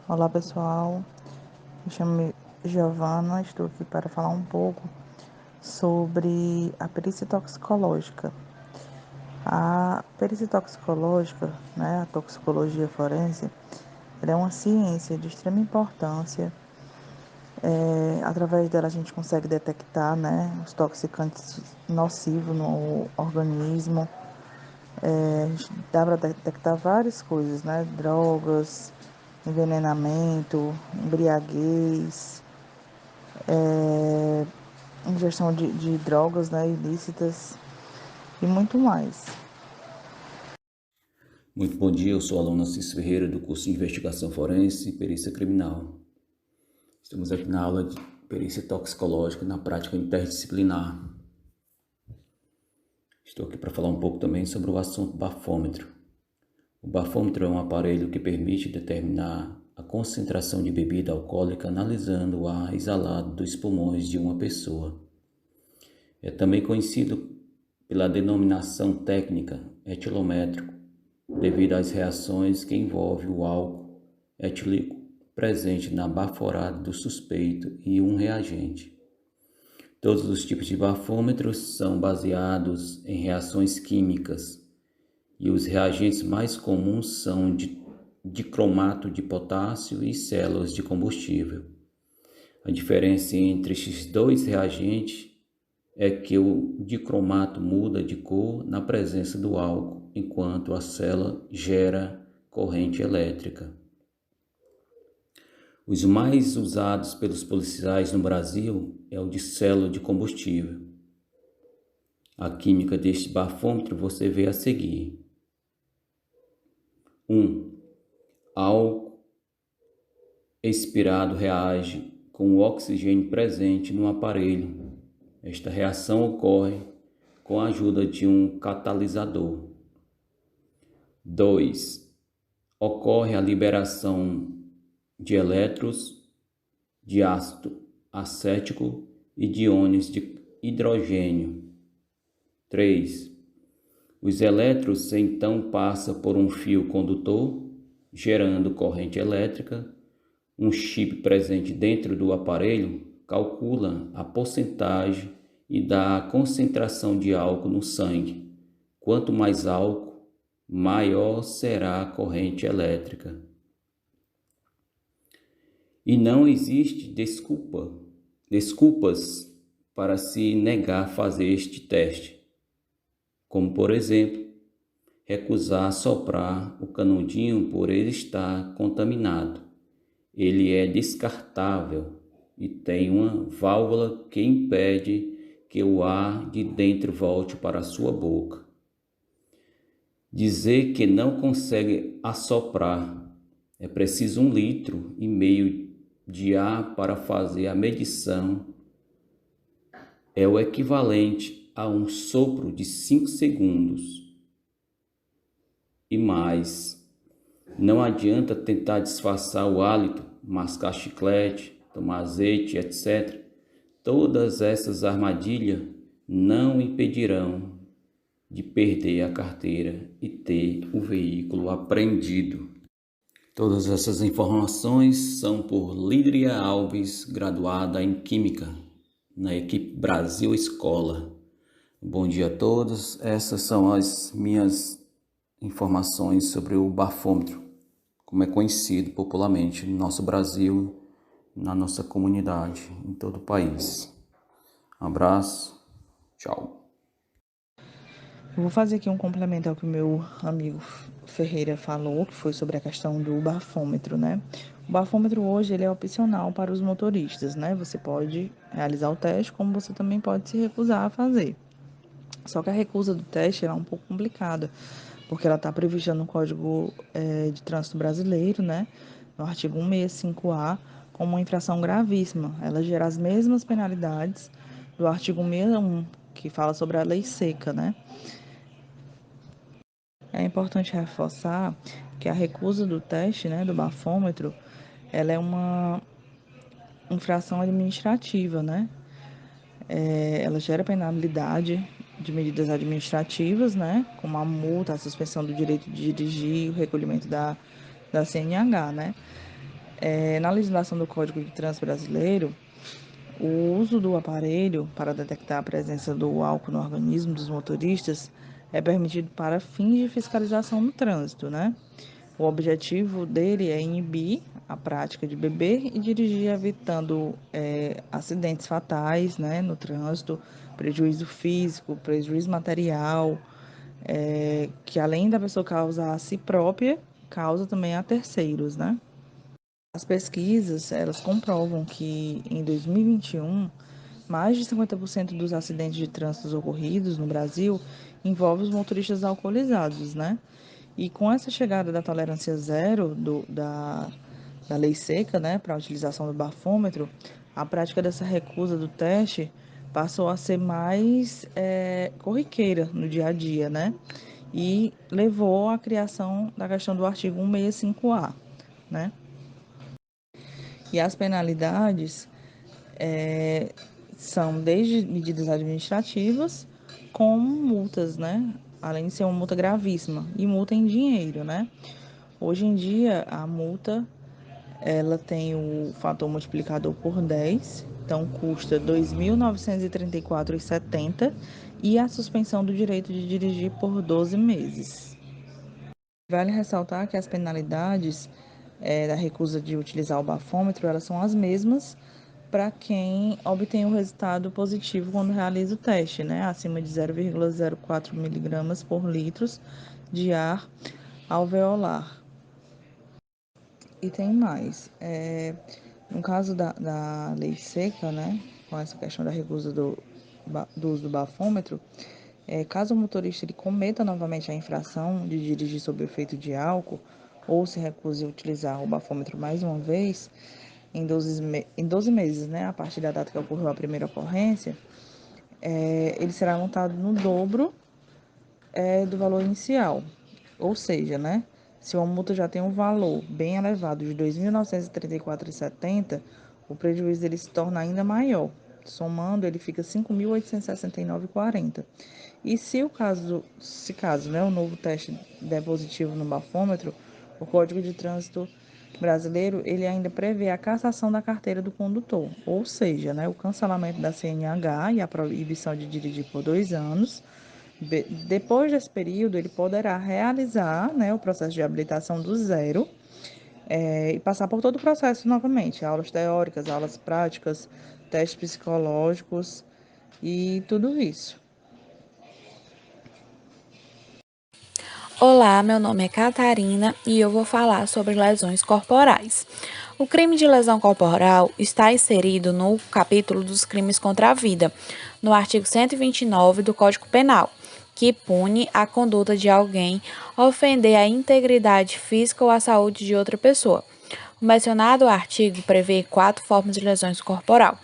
Olá pessoal, me chamo Giovana, estou aqui para falar um pouco sobre a perícia toxicológica. A perícia toxicológica, a toxicologia forense, ela é uma ciência de extrema importância. Através dela a gente consegue detectar, os toxicantes nocivos no organismo. Dá para detectar várias coisas, drogas, envenenamento, embriaguez, ingestão de drogas, ilícitas e muito mais. Muito bom dia, eu sou o aluno Assis Ferreira do curso de Investigação Forense e Perícia Criminal. Estamos aqui na aula de Perícia Toxicológica na prática interdisciplinar. Estou aqui para falar um pouco também sobre o assunto bafômetro. O bafômetro é um aparelho que permite determinar a concentração de bebida alcoólica analisando o ar exalado dos pulmões de uma pessoa. É também conhecido pela denominação técnica etilômetro, devido às reações que envolvem o álcool etílico presente na baforada do suspeito e um reagente. Todos os tipos de bafômetros são baseados em reações químicas e os reagentes mais comuns são dicromato de potássio e células de combustível. A diferença entre estes dois reagentes é que o dicromato muda de cor na presença do álcool, enquanto a célula gera corrente elétrica. Os mais usados pelos policiais no Brasil é o de célula de combustível. A química deste bafômetro você vê a seguir. 1. Álcool expirado reage com o oxigênio presente no aparelho. Esta reação ocorre com a ajuda de um catalisador. 2. Ocorre a liberação de elétrons de ácido acético e de íons de hidrogênio. 3. Os elétrons então passam por um fio condutor, gerando corrente elétrica. Um chip presente dentro do aparelho calcula a porcentagem e dá a concentração de álcool no sangue. Quanto mais álcool, maior será a corrente elétrica. E não existe desculpas para se negar a fazer este teste, como por exemplo, recusar soprar o canudinho por ele estar contaminado. Ele é descartável e tem uma válvula que impede que o ar de dentro volte para a sua boca. Dizer que não consegue assoprar, é preciso 1,5 litros de ar para fazer a medição, é o equivalente a um sopro de 5 segundos. E mais, não adianta tentar disfarçar o hálito, mascar chiclete, tomar azeite, etc. Todas essas armadilhas não impedirão de perder a carteira e ter o veículo apreendido. Todas essas informações são por Lídria Alves, graduada em Química, na equipe Brasil Escola. Bom dia a todos, essas são as minhas informações sobre o bafômetro, como é conhecido popularmente no nosso Brasil, na nossa comunidade, em todo o país. Um abraço, tchau. Eu vou fazer aqui um complemento ao que o meu amigo Ferreira falou, que foi sobre a questão do bafômetro, O bafômetro hoje ele é opcional para os motoristas, Você pode realizar o teste, como você também pode se recusar a fazer. Só que a recusa do teste é um pouco complicada, porque ela está prevista no Código de Trânsito Brasileiro, no artigo 165-A, como uma infração gravíssima. Ela gera as mesmas penalidades do artigo 161, que fala sobre a lei seca, É importante reforçar que a recusa do teste, do bafômetro, ela é uma infração administrativa, Ela gera penalidade de medidas administrativas, como a multa, a suspensão do direito de dirigir, o recolhimento da CNH, Na legislação do Código de Trânsito Brasileiro, o uso do aparelho para detectar a presença do álcool no organismo dos motoristas é permitido para fins de fiscalização no trânsito, né? O objetivo dele é inibir a prática de beber e dirigir, evitando acidentes fatais, né, no trânsito, prejuízo físico, prejuízo material, que além da pessoa causar a si própria, causa também a terceiros, né? As pesquisas, elas comprovam que em 2021, mais de 50% dos acidentes de trânsito ocorridos no Brasil envolvem os motoristas alcoolizados, né? E com essa chegada da tolerância zero da lei seca, né, para a utilização do bafômetro, a prática dessa recusa do teste passou a ser mais corriqueira no dia a dia, né? E levou à criação da questão do artigo 165A, né? E as penalidades são desde medidas administrativas como multas, né? Além de ser uma multa gravíssima e multa em dinheiro, né? Hoje em dia a multa ela tem o fator multiplicador por 10, então custa R$ 2.934,70 e a suspensão do direito de dirigir por 12 meses. Vale ressaltar que as penalidades da recusa de utilizar o bafômetro, elas são as mesmas para quem obtém o resultado positivo quando realiza o teste, né? Acima de 0,04 miligramas por litro de ar alveolar. E tem mais. No caso da lei seca, né? Com essa questão da recusa do uso do bafômetro, caso o motorista ele cometa novamente a infração de dirigir sob o efeito de álcool ou se recuse a utilizar o bafômetro mais uma vez, em 12 meses, né, a partir da data que ocorreu a primeira ocorrência, ele será montado no dobro do valor inicial. Ou seja, né, se uma multa já tem um valor bem elevado de R$ 2.934,70, o prejuízo dele se torna ainda maior. Somando, ele fica R$ 5.869,40. E se caso, né, o novo teste der positivo no bafômetro, o Código de Trânsito Brasileiro, ele ainda prevê a cassação da carteira do condutor, ou seja, né, o cancelamento da CNH e a proibição de dirigir por 2 anos. Depois desse período, ele poderá realizar, né, o processo de habilitação do zero e passar por todo o processo novamente, aulas teóricas, aulas práticas, testes psicológicos e tudo isso. Olá, meu nome é Catarina e eu vou falar sobre lesões corporais. O crime de lesão corporal está inserido no capítulo dos crimes contra a vida, no artigo 129 do Código Penal, que pune a conduta de alguém ofender a integridade física ou a saúde de outra pessoa. O mencionado artigo prevê 4 formas de lesões corporal: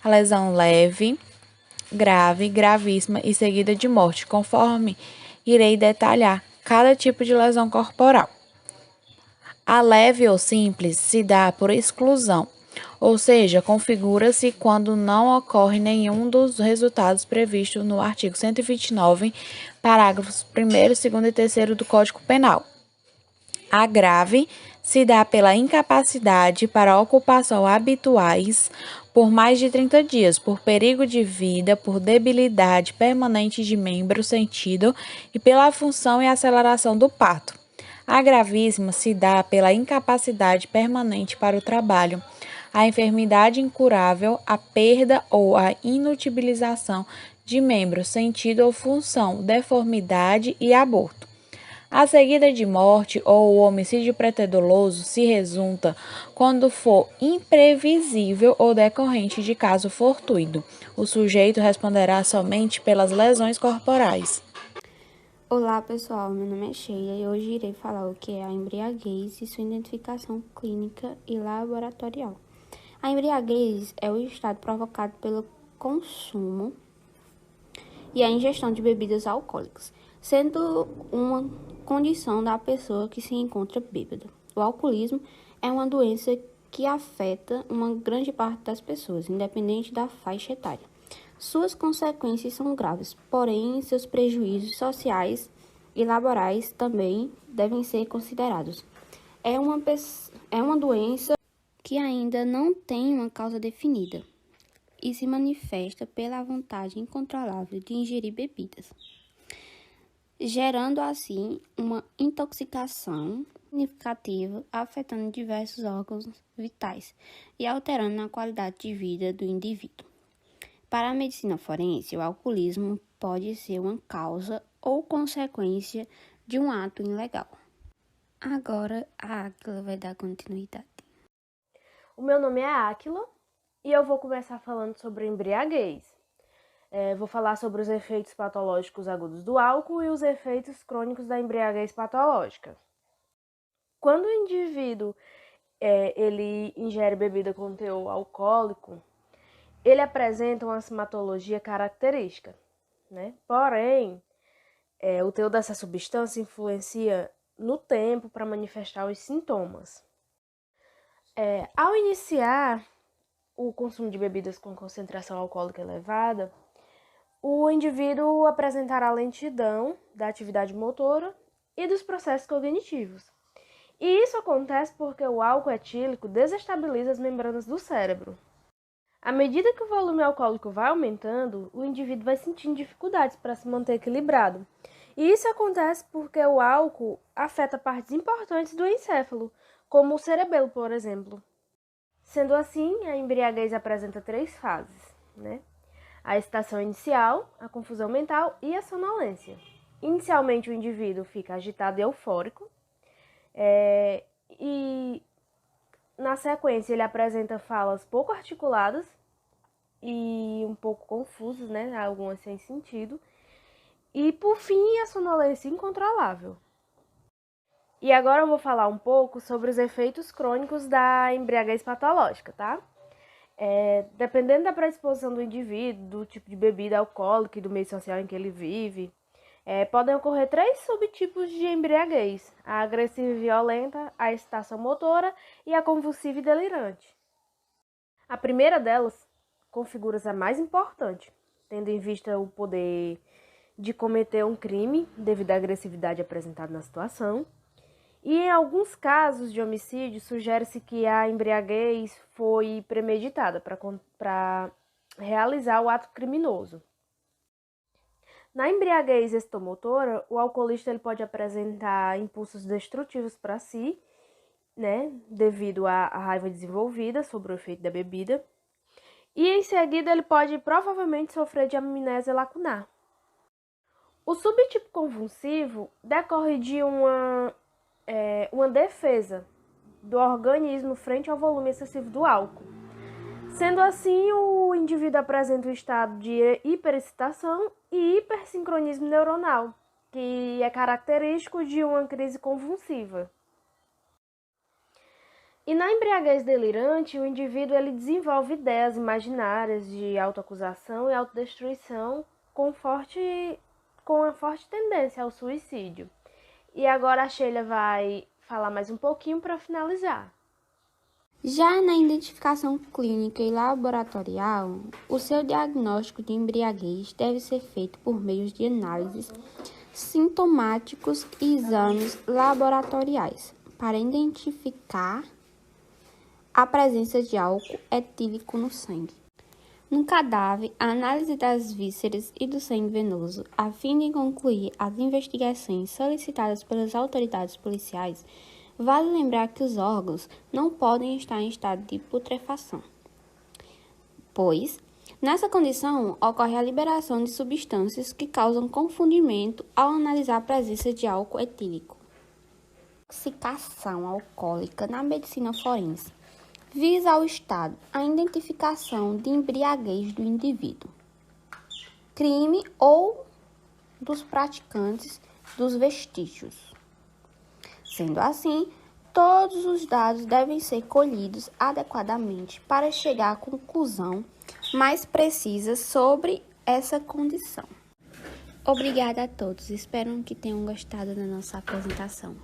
a lesão leve, grave, gravíssima e seguida de morte, conforme irei detalhar cada tipo de lesão corporal. A leve ou simples se dá por exclusão, ou seja, configura-se quando não ocorre nenhum dos resultados previstos no artigo 129, parágrafos 1º, 2º e 3º do Código Penal. A grave se dá pela incapacidade para ocupação habituais por mais de 30 dias, por perigo de vida, por debilidade permanente de membro sentido e pela função e aceleração do parto. A gravíssima se dá pela incapacidade permanente para o trabalho, a enfermidade incurável, a perda ou a inutilização de membro sentido ou função, deformidade e aborto. A seguida de morte ou o homicídio preterdoloso se resulta quando for imprevisível ou decorrente de caso fortuito. O sujeito responderá somente pelas lesões corporais. Olá pessoal, meu nome é Sheila e hoje irei falar o que é a embriaguez e sua identificação clínica e laboratorial. A embriaguez é o estado provocado pelo consumo e a ingestão de bebidas alcoólicas, sendo uma condição da pessoa que se encontra bêbada. O alcoolismo é uma doença que afeta uma grande parte das pessoas, independente da faixa etária. Suas consequências são graves, porém seus prejuízos sociais e laborais também devem ser considerados. É uma doença que ainda não tem uma causa definida e se manifesta pela vontade incontrolável de ingerir bebidas, gerando assim uma intoxicação significativa, afetando diversos órgãos vitais e alterando a qualidade de vida do indivíduo. Para a medicina forense, o alcoolismo pode ser uma causa ou consequência de um ato ilegal. Agora a Áquila vai dar continuidade. O meu nome é Áquila e eu vou começar falando sobre embriaguez. Vou falar sobre os efeitos patológicos agudos do álcool e os efeitos crônicos da embriaguez patológica. Quando o indivíduo ele ingere bebida com teor alcoólico, ele apresenta uma sintomatologia característica, né? Porém, o teor dessa substância influencia no tempo para manifestar os sintomas. Ao iniciar o consumo de bebidas com concentração alcoólica elevada, o indivíduo apresentará lentidão da atividade motora e dos processos cognitivos. E isso acontece porque o álcool etílico desestabiliza as membranas do cérebro. À medida que o volume alcoólico vai aumentando, o indivíduo vai sentindo dificuldades para se manter equilibrado. E isso acontece porque o álcool afeta partes importantes do encéfalo, como o cerebelo, por exemplo. Sendo assim, a embriaguez apresenta 3 fases, né? A excitação inicial, a confusão mental e a sonolência. Inicialmente, o indivíduo fica agitado e eufórico, e na sequência ele apresenta falas pouco articuladas e um pouco confusas, né? Algumas sem sentido. E por fim, a sonolência incontrolável. E agora eu vou falar um pouco sobre os efeitos crônicos da embriaguez patológica, tá? Dependendo da predisposição do indivíduo, do tipo de bebida alcoólica e do meio social em que ele vive, podem ocorrer 3 subtipos de embriaguez: a agressiva e violenta, a excitação motora e a convulsiva e delirante. A primeira delas configura-se a mais importante, tendo em vista o poder de cometer um crime devido à agressividade apresentada na situação. E em alguns casos de homicídio, sugere-se que a embriaguez foi premeditada para realizar o ato criminoso. Na embriaguez excitomotora, o alcoolista ele pode apresentar impulsos destrutivos para si, né, devido à raiva desenvolvida sobre o efeito da bebida. E em seguida ele pode provavelmente sofrer de amnésia lacunar. O subtipo convulsivo decorre de uma defesa do organismo frente ao volume excessivo do álcool. Sendo assim, o indivíduo apresenta um estado de hiperexcitação e hipersincronismo neuronal, que é característico de uma crise convulsiva. E na embriaguez delirante, o indivíduo ele desenvolve ideias imaginárias de autoacusação e autodestruição com uma forte tendência ao suicídio. E agora a Sheila vai falar mais um pouquinho para finalizar. Já na identificação clínica e laboratorial, o seu diagnóstico de embriaguez deve ser feito por meio de análises sintomáticos e exames laboratoriais para identificar a presença de álcool etílico no sangue. No cadáver, a análise das vísceras e do sangue venoso, a fim de concluir as investigações solicitadas pelas autoridades policiais. Vale lembrar que os órgãos não podem estar em estado de putrefação, pois, nessa condição, ocorre a liberação de substâncias que causam confundimento ao analisar a presença de álcool etílico. Intoxicação alcoólica na medicina forense visa ao Estado a identificação de embriaguez do indivíduo, crime ou dos praticantes dos vestígios. Sendo assim, todos os dados devem ser colhidos adequadamente para chegar à conclusão mais precisa sobre essa condição. Obrigada a todos, espero que tenham gostado da nossa apresentação.